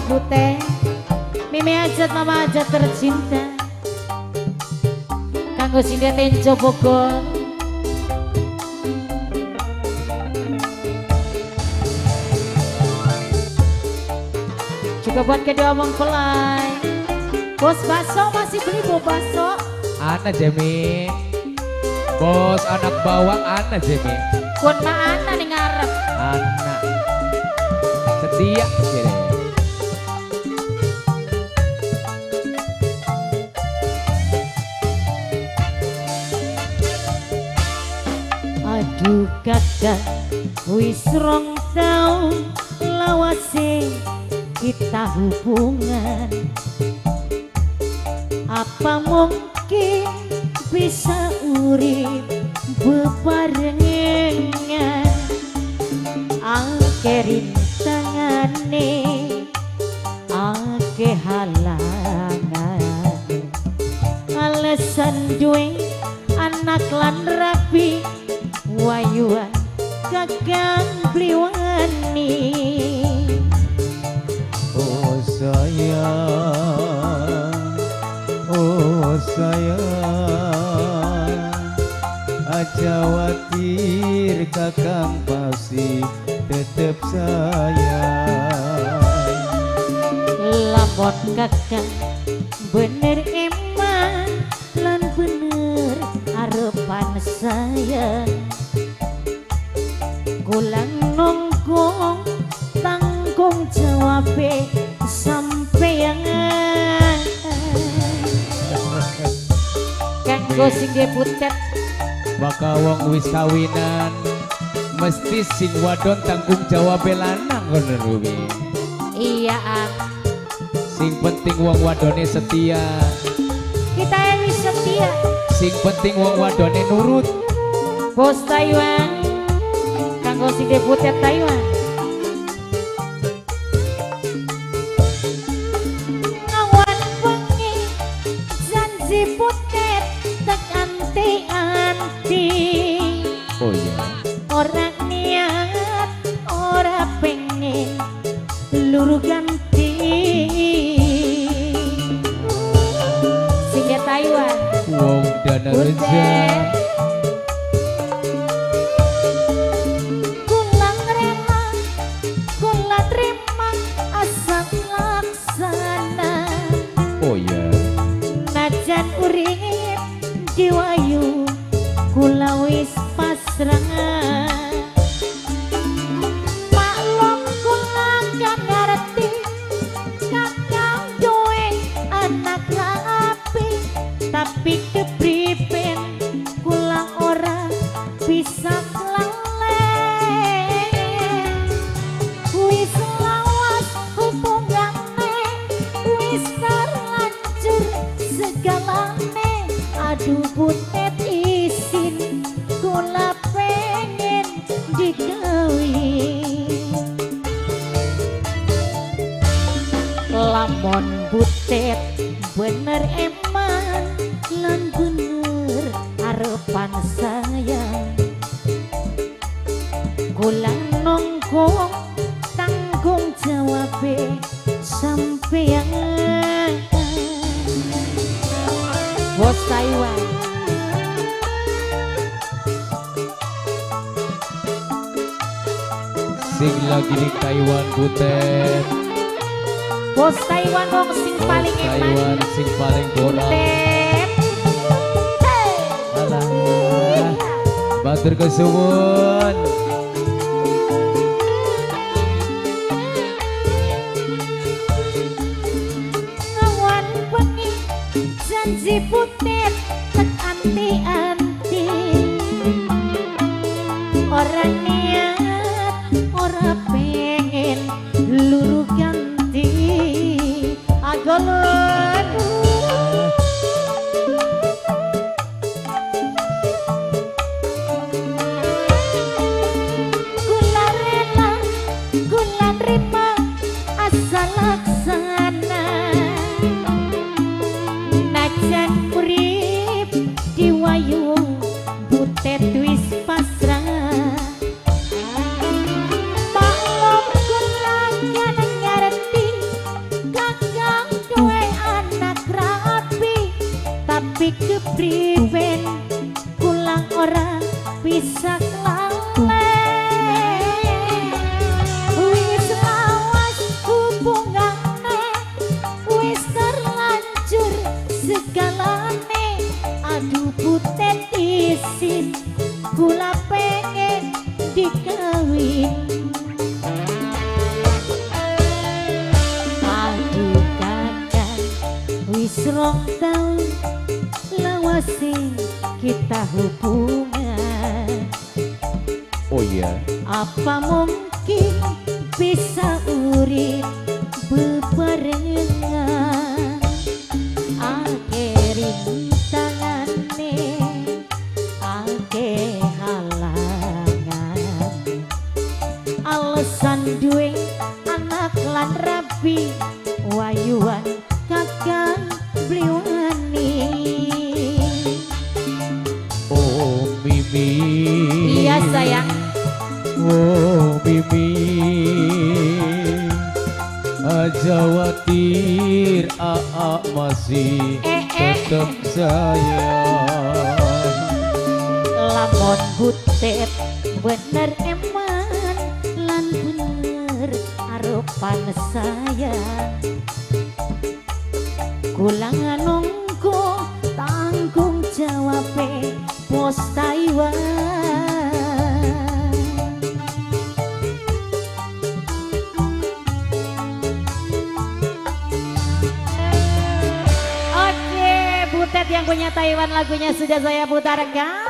Butet, Mimi Ajat, Mama Ajat tercinta, kanggo Sindia Tenjo Bogor. Juga buat kedua mempelai, Bos Baso masih beli bu baso. Ana Jemi, bos anak bawang Ana Jemi. Kun ma Ana nih ngarep. Ana setia jadi. Aduh kakak, wis rong taun lawase kita hubungan. Apa mungkin bisa urip bebarengan? Ake rintangane, ake halangan. Alasan duwe anak lan rapi, wayuan kakang bliwani. Oh sayang, aja khawatir kakang pasti tetep sayang. Lamun kakang bener eman lan bener harapan sayang. Kulang nongkong tanggung jawab sampeyan. Kanggo sing Butet, Baka wong wis kawinan mesti sing wadon tanggung jawab lanang ngono ruwi. iya Am. Sing penting wong wadone setia. Kita yang wis setia. Sing penting wong wadone nurut. Bos Taiwan, kanggo sing Butet Taiwan. Awan bengi janji Butet tak anti-anti. Oh iya. Ora niat, ora pengen luru ganti. Singgah Taiwan, Wong dana Butet. reja. Kulang rela, kula terima asal laksana. Oh iya. Najan urip diwayu, kula wis pasrah. Maklum kula kan ngerti, kakang duwe anak rapi, tapi kepriben kula ora bisa kelalen. Wis lawas hubungane, wis terlanjur segalane. Aduh Butet isin, kula pengen dikawin. Lamun Butet bener eman lan bener harapan sayang. Kula nongkong tanggung jawab sampeyan. Bos Taiwan, Sing lagi di Taiwan Butet. Bos Taiwan wong sing paling eman. Taiwan sing paling borak. Butet. Hey. Alah. Batur kesuwun. Awan bengi janji Butet tek anti-anti. Ora niat, ora pengen luru ganti. Agolon kula rela, kula terima asal laksana. Najan urip diwayu, Butet wis pasrah. Maklum kula kan ngerti, serong tahun lawase kita hubungan. Oh iya. Apa mungkin bisa urip bebarengan? Ake rintangane, ake halangan. Alasan duwe anak lan rabi, wayuan kakang bliwani. Oh Mimi. Iya sayang. Oh Mimi, Jawatir Aa masih tetap sayang. Lamun butet bener eman lan bener arupan sayang. Kulangan nunggu tanggung jawab bos Taiwan. Oke, Butet yang punya Taiwan lagunya sudah saya putarkan.